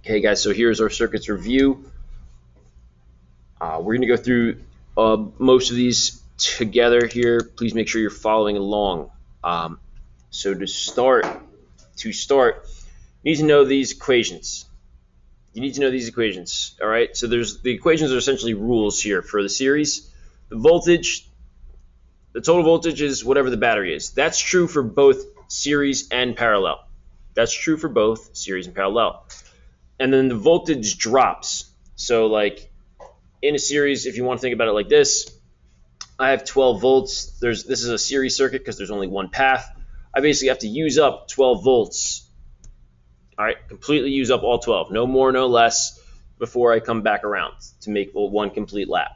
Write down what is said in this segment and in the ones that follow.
Okay, guys, so here's our circuits review. We're going to go through most of these together here. Please make sure you're following along. So to start, you need to know these equations. All right? So the equations are essentially rules here for the series. The total voltage is whatever the battery is. That's true for both series and parallel. And then the voltage drops. So like in a series, if you want to think about it like this, I have 12 volts. This is a series circuit because there's only one path. I basically have to use up 12 volts. All right, completely use up all 12. No more, no less before I come back around to make one complete lap.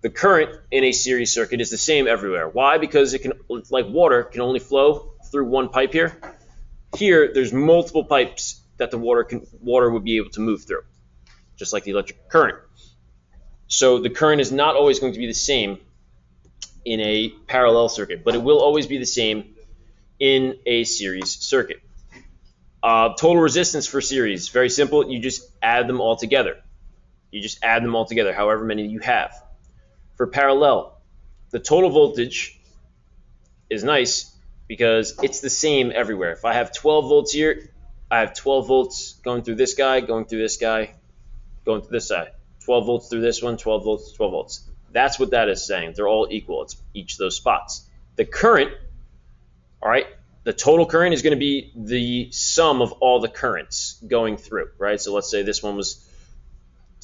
The current in a series circuit is the same everywhere. Why? Because it can, like water, can only flow through one pipe here. Here, there's multiple pipes that the water would be able to move through, just like the electric current. So the current is not always going to be the same in a parallel circuit, but it will always be the same in a series circuit. Total resistance for series, very simple. You just add them all together. However many you have. For parallel, the total voltage is nice because it's the same everywhere. If I have 12 volts here, I have 12 volts going through this guy, going through this guy, going through this side. 12 volts through this one, 12 volts, 12 volts. That's what that is saying. They're all equal. It's each of those spots. The current, all right, the total current is going to be the sum of all the currents going through, right? So let's say this one was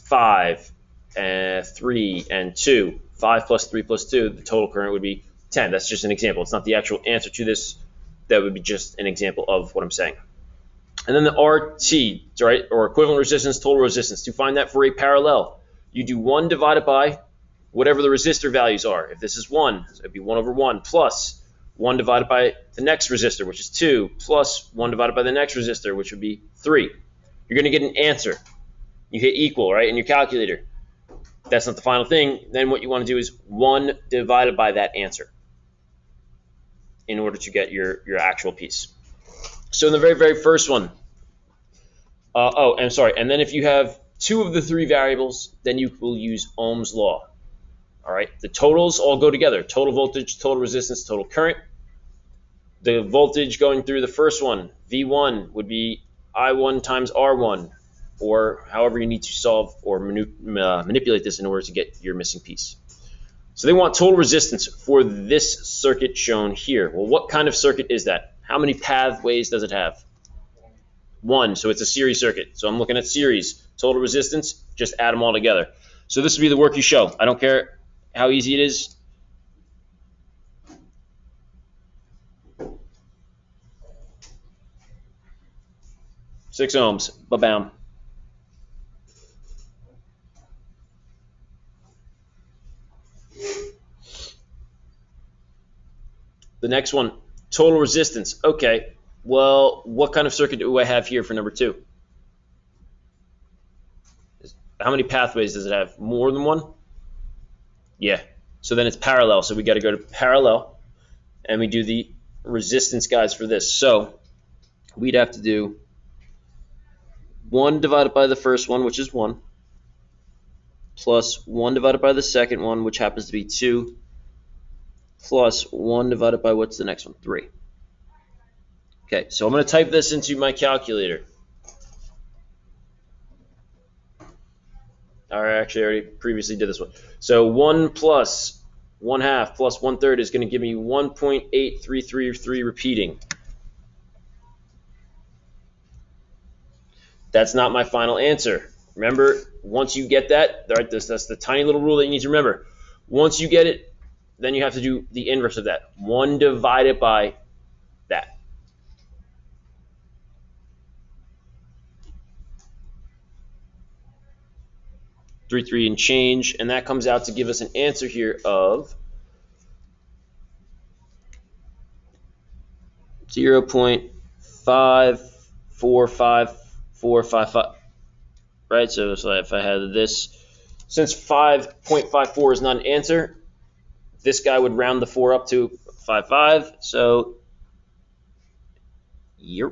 5, 3, and 2. 5 plus 3 plus 2, the total current would be 10. That's just an example. It's not the actual answer to this. That would be just an example of what I'm saying. And then the RT, right, or equivalent resistance, total resistance. To find that for a parallel, you do 1 divided by whatever the resistor values are. If this is 1, so it would be 1 over 1 plus 1 divided by the next resistor, which is 2, plus 1 divided by the next resistor, which would be 3. You're going to get an answer. You hit equal, right, in your calculator. That's not the final thing. Then what you want to do is 1 divided by that answer in order to get your actual piece. So in the very, very first one, and then if you have 2 of the 3 variables, then you will use Ohm's law. All right, the totals all go together. Total voltage, total resistance, total current. The voltage going through the first one, V1, would be I1 times R1, or however you need to solve or manipulate this in order to get your missing piece. So they want total resistance for this circuit shown here. Well, what kind of circuit is that? How many pathways does it have? 1, so it's a series circuit. So I'm looking at series. Total resistance, just add them all together. So this would be the work you show. I don't care how easy it is. Six ohms, ba-bam. The next one, total resistance. Okay, well, what kind of circuit do I have here for number 2? How many pathways does it have? More than 1? Yeah. So then it's parallel. So we got to go to parallel, and we do the resistance guides for this. So we'd have to do 1 divided by the first one, which is 1, plus 1 divided by the second one, which happens to be 2, plus 1 divided by what's the next one? 3. Okay, so I'm going to type this into my calculator. I actually already previously did this one. So 1 plus 1/2 plus 1/3 is going to give me 1.8333 repeating. That's not my final answer. Remember, once you get that, right, that's the tiny little rule that you need to remember. Once you get it, then you have to do the inverse of that. 1 divided by that. Three and change, and that comes out to give us an answer here of 0.545455. Right, so if I had this, since 5.54 is not an answer, this guy would round the 4 up to 55. So, yep.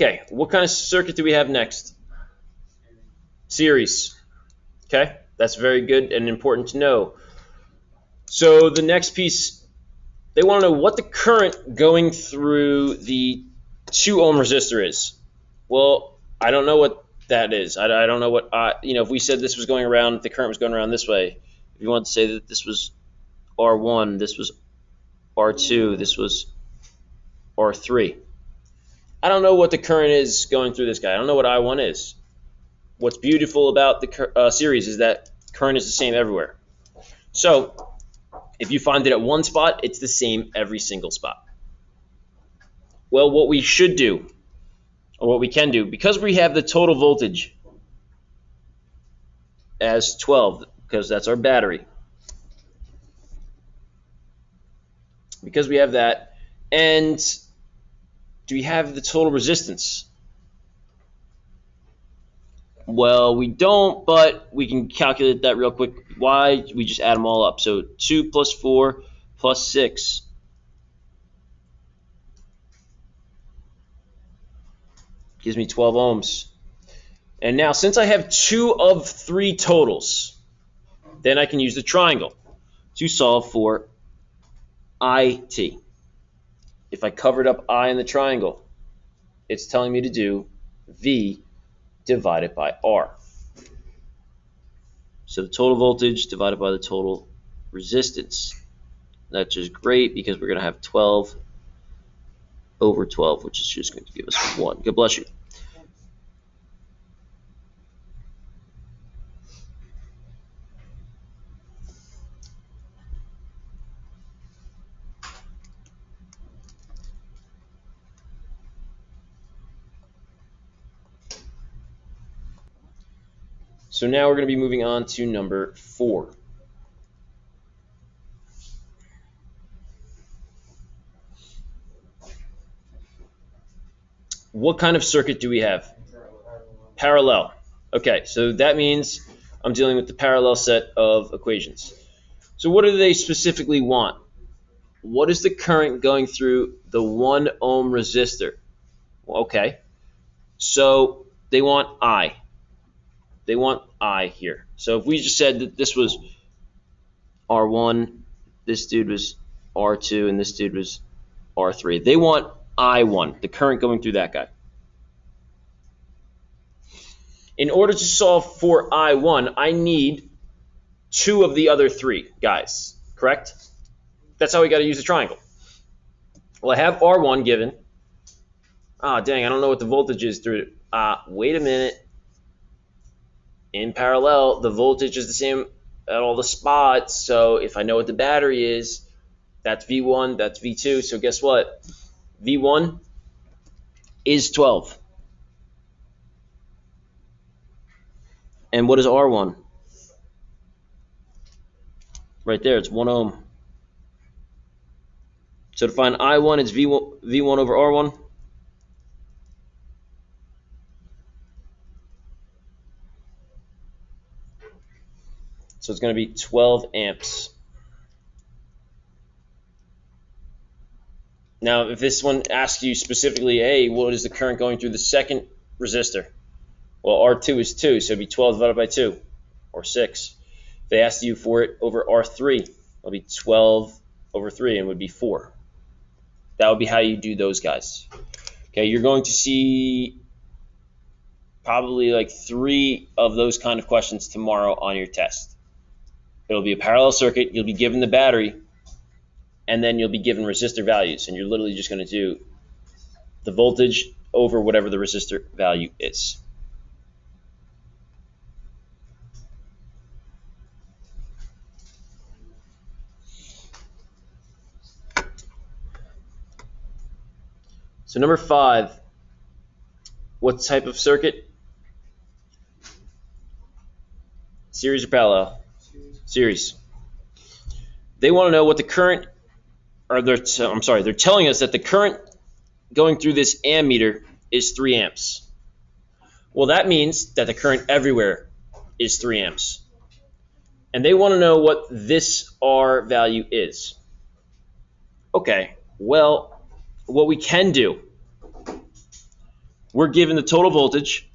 Okay, what kind of circuit do we have next? Series. Okay, that's very good and important to know. So the next piece, they want to know what the current going through the 2 ohm resistor is. Well, I don't know what that is. I don't know what, if we said this was going around, the current was going around this way, if you want to say that this was R1, this was R2, this was R3. I don't know what the current is going through this guy. I don't know what I1 is. What's beautiful about the series is that current is the same everywhere. So if you find it at one spot, it's the same every single spot. Well, what we should do, or what we can do, because we have the total voltage as 12, because that's our battery. Because we have that, and do we have the total resistance? Well, we don't, but we can calculate that real quick. Why? We just add them all up. So 2 plus 4 plus 6 gives me 12 ohms. And now, since I have 2 of 3 totals, then I can use the triangle to solve for IT. If I covered up I in the triangle, it's telling me to do V divided by R. So the total voltage divided by the total resistance. That's just great because we're going to have 12 over 12, which is just going to give us 1. God bless you. So now we're going to be moving on to number 4. What kind of circuit do we have? Parallel. Okay, so that means I'm dealing with the parallel set of equations. So what do they specifically want? What is the current going through the 1 ohm resistor? Well, okay, so they want I. They want I here. So if we just said that this was R1, this dude was R2, and this dude was R3. They want I1, the current going through that guy. In order to solve for I1, I need 2 of the other 3 guys, correct? That's how we got to use the triangle. Well, I have R1 given. Ah, dang, I don't know what the voltage is through it. Wait a minute. In parallel, the voltage is the same at all the spots. So if I know what the battery is, that's V1, that's V2. So guess what? V1 is 12. And what is R1? Right there, it's 1 ohm. So to find I1, it's V1 over R1. So it's going to be 12 amps. Now, if this one asks you specifically, hey, what is the current going through the second resistor? Well, R2 is 2, so it'd be 12 divided by 2, or 6. If they asked you for it over R3, it'll be 12 over 3, and would be 4. That would be how you do those guys. Okay, you're going to see probably like 3 of those kind of questions tomorrow on your test. It'll be a parallel circuit, you'll be given the battery, and then you'll be given resistor values, and you're literally just going to do the voltage over whatever the resistor value is. So number 5, what type of circuit? Series or parallel? Series. They want to know what the current, or they're telling us that the current going through this ammeter is 3 amps. Well, that means that the current everywhere is 3 amps. And they want to know what this R value is. Okay, well, what we can do we're given the total voltage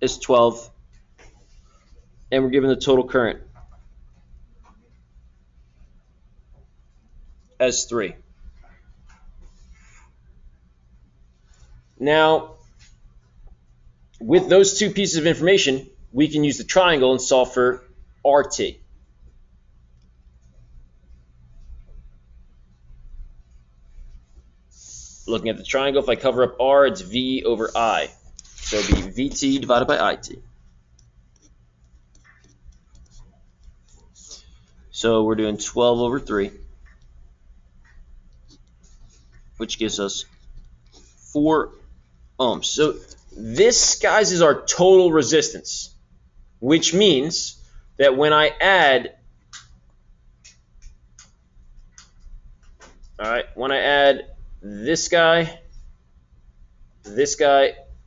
is 12, and we're given the total current as 3. Now, with those two pieces of information, we can use the triangle and solve for RT. Looking at the triangle, if I cover up R, it's V over I. So it'd be VT divided by IT. So we're doing 12 over 3, which gives us 4 ohms. So this, guys, is our total resistance, which means that when I add, this guy,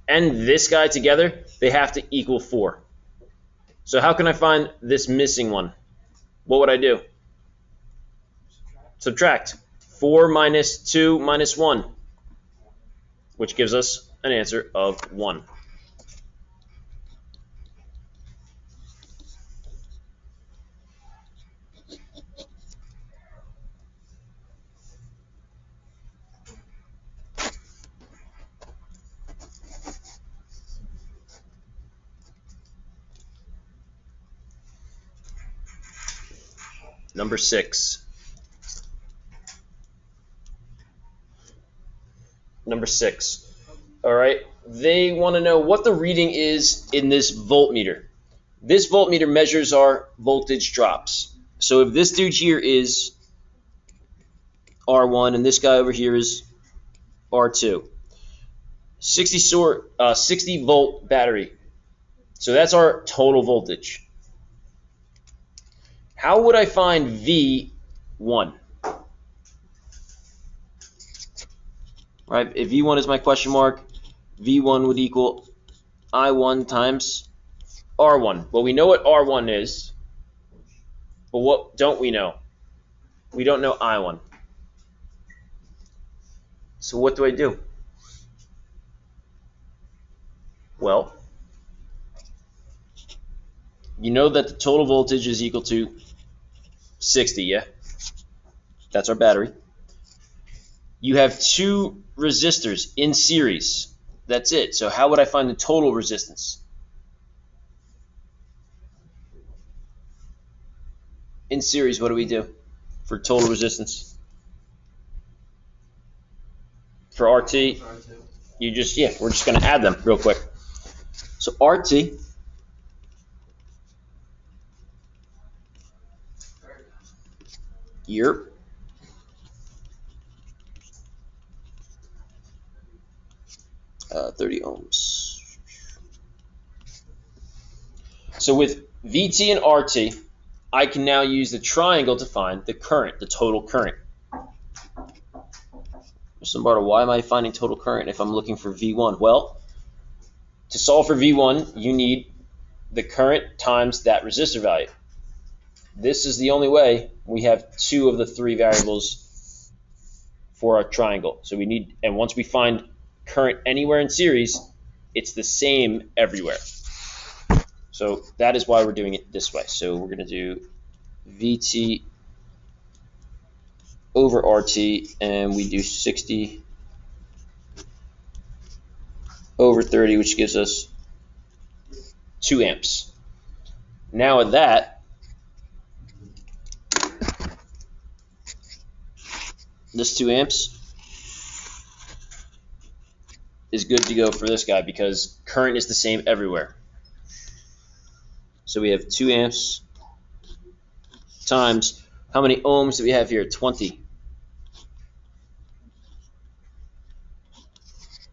and this guy together, they have to equal 4. So how can I find this missing one? What would I do? Subtract. 4 minus 2 minus 1, which gives us an answer of 1. Number 6. Number 6. All right. They want to know what the reading is in this voltmeter. This voltmeter measures our voltage drops. So if this dude here is R1 and this guy over here is R2, 60 volt battery. So that's our total voltage. How would I find V1? Right, if V1 is my question mark, V1 would equal I1 times R1. Well, we know what R1 is, but what don't we know? We don't know I1. So what do I do? Well, you know that the total voltage is equal to 60, yeah? That's our battery. You have 2 resistors in series. That's it. So how would I find the total resistance? In series, what do we do for total resistance? For RT, we're just going to add them real quick. So RT here 30 ohms. So with VT and RT, I can now use the triangle to find the current, the total current. Mr. Lombardo, why am I finding total current if I'm looking for V1? Well, to solve for V1, you need the current times that resistor value. This is the only way. We have 2 of the 3 variables for our triangle. So we need, and once we find current anywhere in series, it's the same everywhere. So that is why we're doing it this way. So we're going to do VT over RT, and we do 60 over 30, which gives us 2 amps. Now at that, this 2 amps is good to go for this guy because current is the same everywhere. So we have 2 amps times, how many ohms do we have here? 20.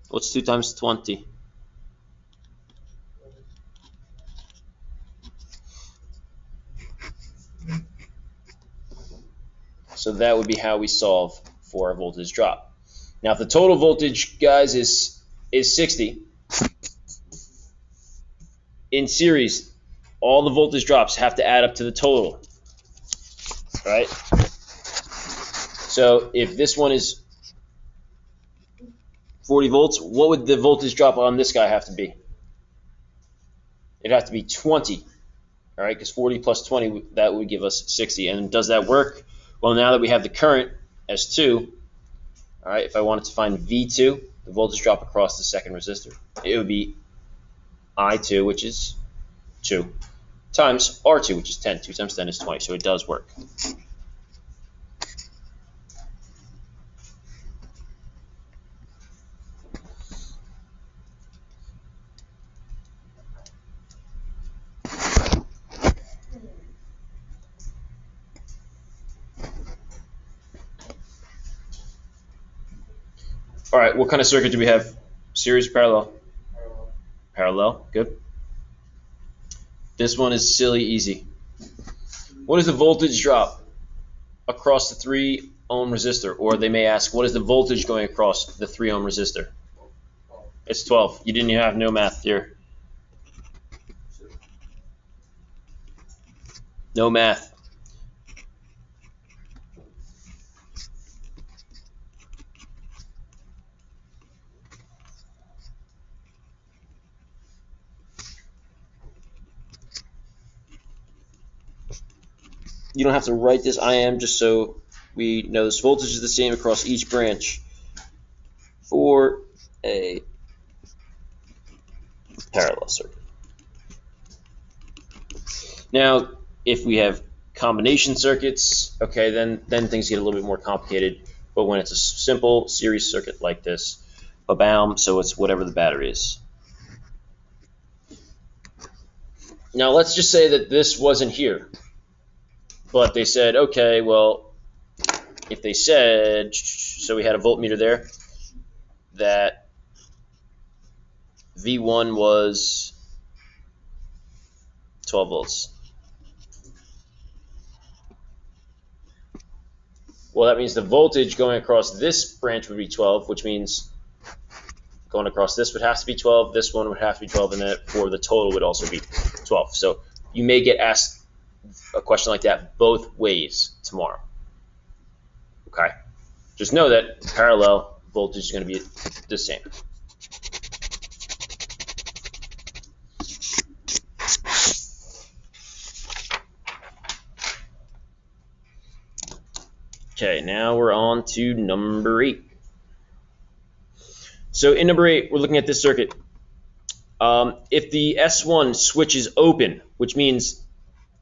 What's 2 times 20? So that would be how we solve for a voltage drop. Now, if the total voltage, guys, is 60, in series, all the voltage drops have to add up to the total, right? So if this one is 40 volts. What would the voltage drop on this guy have to be? It'd have to be 20. All right, because 40 plus 20, that would give us 60. And does that work? Well, now that we have the current as 2, all right, if I wanted to find V2, the voltage drop across the second resistor, it would be I2, which is 2, times R2, which is 10. 2 times 10 is 20, so it does work. All right, what kind of circuit do we have? Series, parallel? Parallel, good. This one is silly easy. What is the voltage drop across the 3 ohm resistor? Or they may ask, what is the voltage going across the 3 ohm resistor? It's 12. You didn't have no math here. No math. You don't have to write this I am, just so we know this voltage is the same across each branch for a parallel circuit. Now, if we have combination circuits, okay, then things get a little bit more complicated. But when it's a simple series circuit like this, ba-bam, so it's whatever the battery is. Now, let's just say that this wasn't here. But they said, okay, well, if they said, so we had a voltmeter there, that V1 was 12 volts. Well, that means the voltage going across this branch would be 12, which means going across this would have to be 12, this one would have to be 12, and then for the total would also be 12. So you may get asked a question like that both ways tomorrow. Okay? Just know that parallel voltage is going to be the same. Okay, now we're on to number 8. So in number 8, we're looking at this circuit. If the S1 switch is open, which means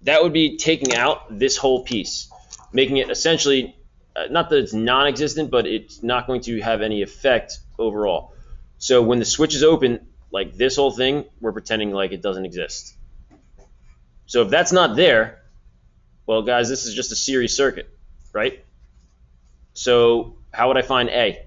that would be taking out this whole piece, making it essentially, not that it's non-existent, but it's not going to have any effect overall. So when the switch is open, like this whole thing, we're pretending like it doesn't exist. So if that's not there, well, guys, this is just a series circuit, right? So how would I find A?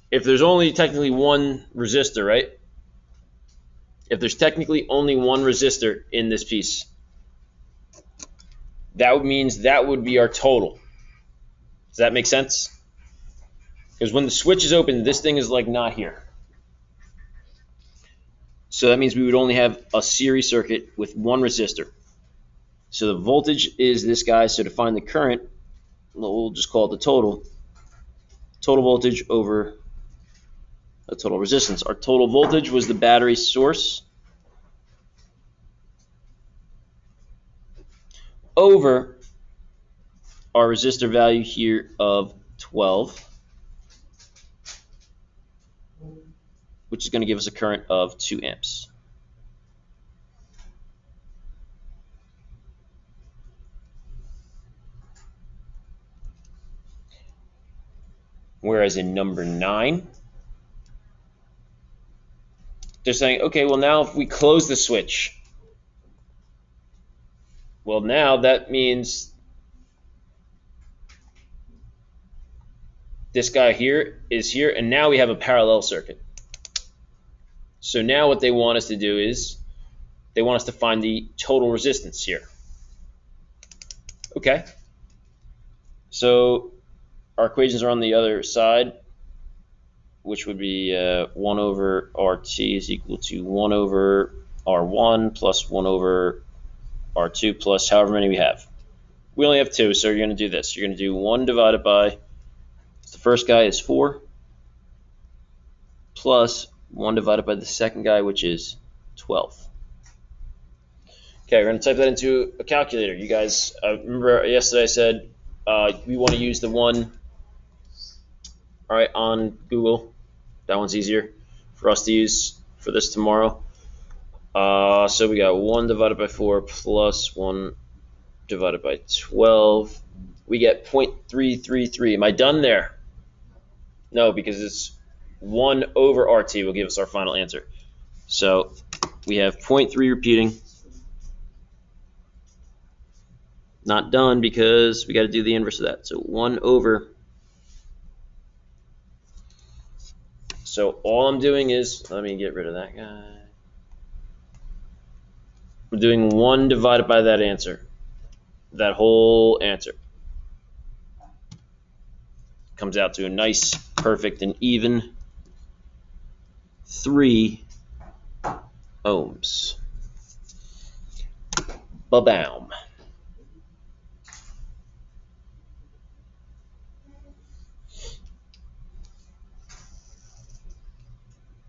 If there's only technically one resistor, right? If there's technically only one resistor in this piece, that means that would be our total. Does that make sense? Because when the switch is open, this thing is like not here. So that means we would only have a series circuit with one resistor. So the voltage is this guy. So to find the current, we'll just call it the total. Total voltage over the total resistance. Our total voltage was the battery source over our resistor value here of 12, which is going to give us a current of 2 amps. Whereas in number 9, they're saying, okay, well now if we close the switch, well now that means this guy here is here, and now we have a parallel circuit. So now what they want us to do is they want us to find the total resistance here. Okay. So our equations are on the other side, which would be 1 over RT is equal to 1 over R1 plus 1 over R2 plus however many we have. We only have 2, so you're going to do this. You're going to do 1 divided by, the first guy is 4, plus 1 divided by the second guy, which is 12. Okay, we're going to type that into a calculator. You guys, remember yesterday I said we want to use the one, all right, on Google. That one's easier for us to use for this tomorrow. So we got 1 divided by 4 plus 1 divided by 12. We get 0.333. Am I done there? No, because it's 1 over RT will give us our final answer. So we have 0.3 repeating. Not done because we got to do the inverse of that. So 1 over. So all I'm doing is, let me get rid of that guy. We're doing 1 divided by that answer. That whole answer. Comes out to a nice, perfect, and even 3 ohms. Ba-bam.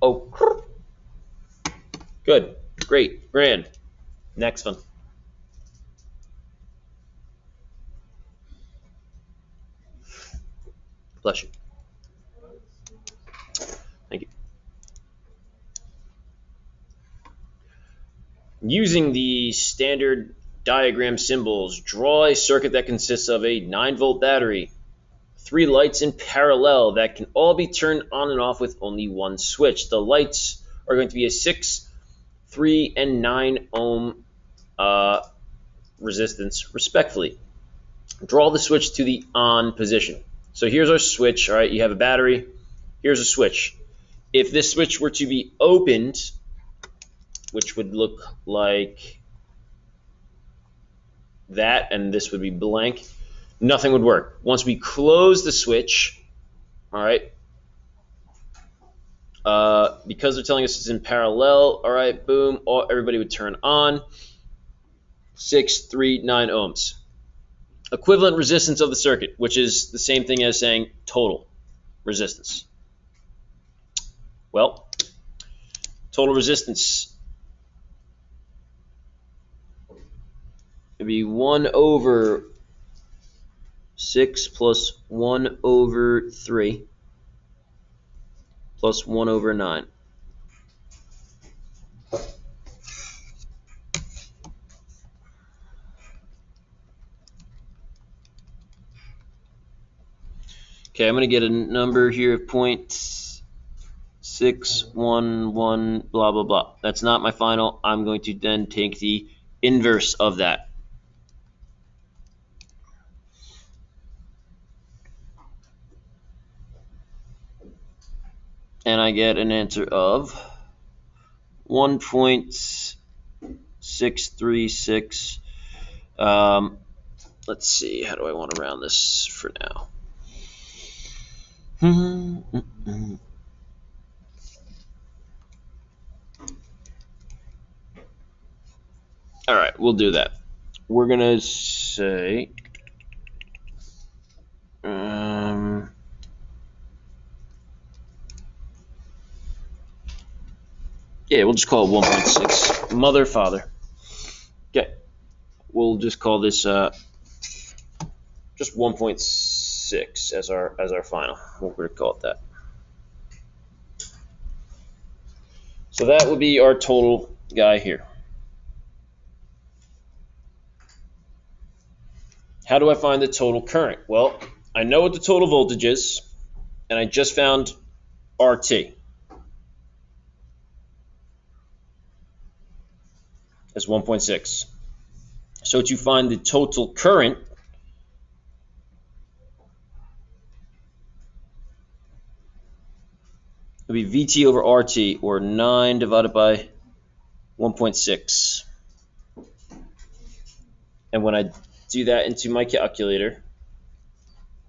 Oh, good, great, grand. Next one. Bless you. Thank you. Using the standard diagram symbols, draw a circuit that consists of a 9-volt battery, 3 lights in parallel that can all be turned on and off with only one switch. The lights are going to be a 6, 3, and 9 ohm resistance, respectively. Draw the switch to the on position. So here's our switch. All right, you have a battery. Here's a switch. If this switch were to be opened, which would look like that, and this would be blank, nothing would work. Once we close the switch, all right, because they're telling us it's in parallel, all right, boom, everybody would turn on. 6, 3, 9 ohms. Equivalent resistance of the circuit, which is the same thing as saying total resistance. Well, total resistance would be 1 over 6 plus 1 over 3 plus 1 over 9. Okay, I'm going to get a number here of 0.611 blah, blah, blah. That's not my final. I'm going to then take the inverse of that. And I get an answer of 1.636. Let's see, how do I want to round this for now? All right, we'll do that. We're going to say yeah, we'll just call it 1.6. Mother, father. Okay, we'll just call this just 1.6 as our final. We're going to call it that. So that would be our total guy here. How do I find the total current? Well, I know what the total voltage is, and I just found RT as 1.6. So to find the total current, it would be VT over RT, or 9 divided by 1.6. And when I do that into my calculator,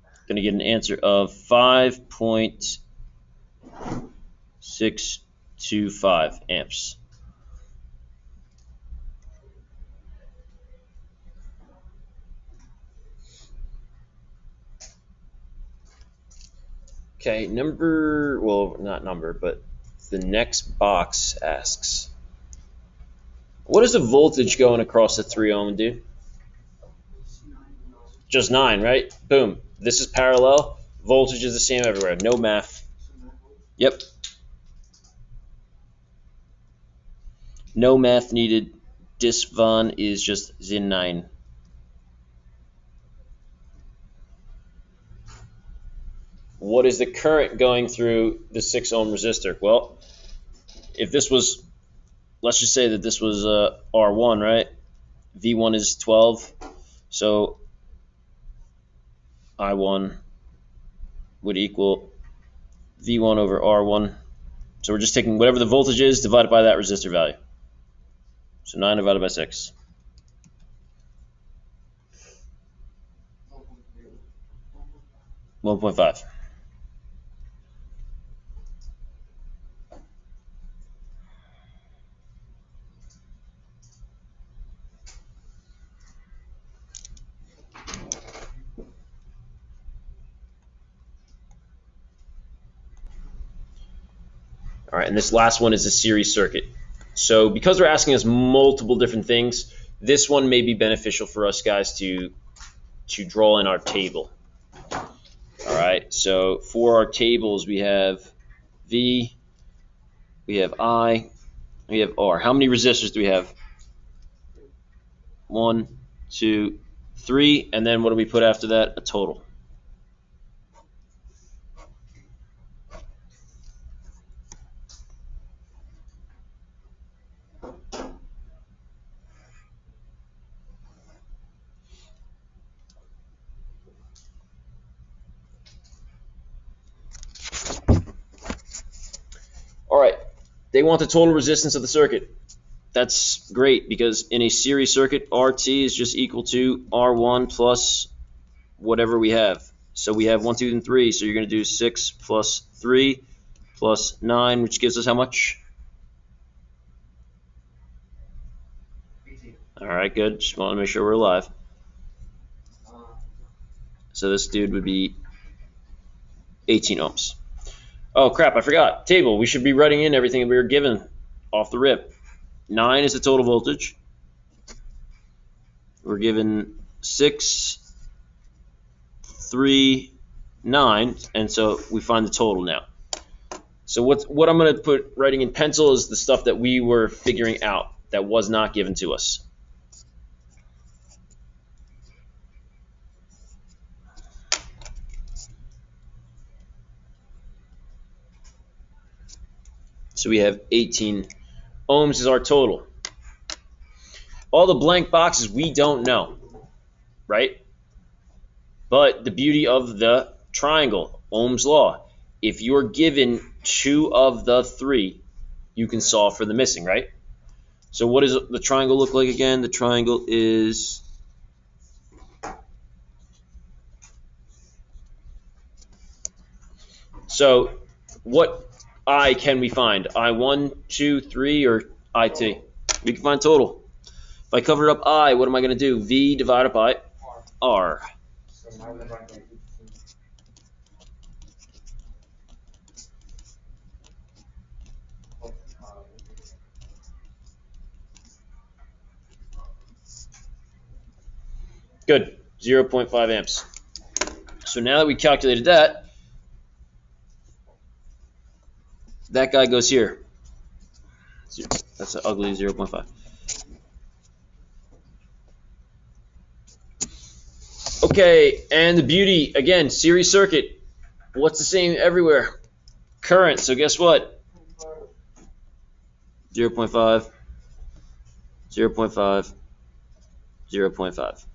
I'm going to get an answer of 5.625 amps. Okay, not number, but the next box asks, what is the voltage going across the 3 ohm, dude? Just 9, right? Boom. This is parallel. Voltage is the same everywhere. No math. Yep. No math needed. Dis von is just Zin 9. What is the current going through the 6 ohm resistor? Well, if this was, let's just say that this was R1, right? V1 is 12. So I1 would equal V1 over R1. So we're just taking whatever the voltage is divided by that resistor value. So 9 divided by 6. 1.5. All right, and this last one is a series circuit. So because they're asking us multiple different things, this one may be beneficial for us guys to draw in our table. All right, so for our tables, we have V, we have I, we have R. How many resistors do we have? 1, 2, 3, and then what do we put after that? A total. All right, they want the total resistance of the circuit. That's great because in a series circuit, RT is just equal to R1 plus whatever we have. So we have 1, 2, and 3. So you're going to do 6 plus 3 plus 9, which gives us how much? 18. All right, good. Just want to make sure we're alive. So this dude would be 18 ohms. Oh, crap, I forgot. Table. We should be writing in everything we were given off the rip. 9 is the total voltage. We're given 6, 3, 9, and so we find the total now. So what I'm going to put writing in pencil is the stuff that we were figuring out that was not given to us. So we have 18 ohms is our total. All the blank boxes we don't know, right? But the beauty of the triangle, Ohm's law, if you're given 2 of the 3, you can solve for the missing, right? So what does the triangle look like again? The triangle is so what I can we find? I1, 2, 3, or IT? We can find total. If I cover up I, what am I going to do? V divided by R. Good, 0.5 amps. So now that we calculated that, that guy goes here. That's an ugly 0.5. Okay, and the beauty, again, series circuit. What's the same everywhere? Current, so guess what? 0.5, 0.5, 0.5.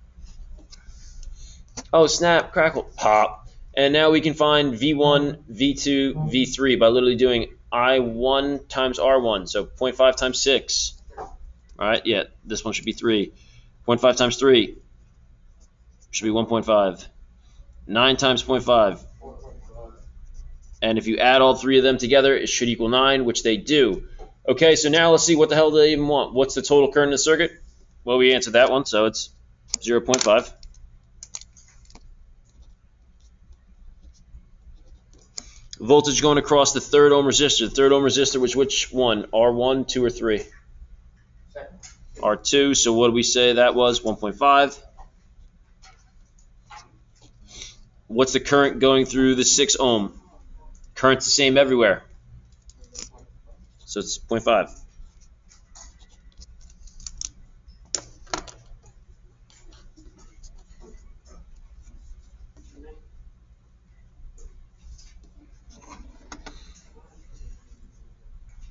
Oh, snap, crackle, pop. And now we can find V1, V2, V3 by literally doing I1 times R1, so 0.5 times 6. All right, yeah, this one should be 3. 0.5 times 3 should be 1.5. 9 times 0.5. And if you add all 3 of them together, it should equal 9, which they do. Okay, so now let's see what the hell do they even want. What's the total current in the circuit? Well, we answered that one, so it's 0.5. Voltage going across the 3rd ohm resistor. The 3rd ohm resistor was which one? R1, 2, or 3? Second. R2. So what do we say that was? 1.5. What's the current going through the 6 ohm? Current's the same everywhere. So it's 0.5.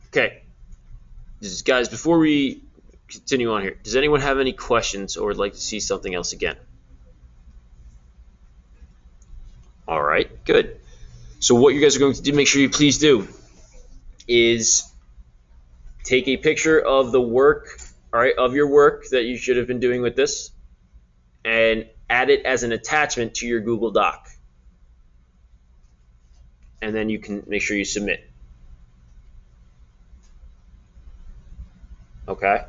Okay. Guys, before we continue on here, does anyone have any questions or would like to see something else again? All right, good. So what you guys are going to do, make sure you please do, is take a picture of the work, all right, of your work that you should have been doing with this, and add it as an attachment to your Google Doc. And then you can make sure you submit. Okay?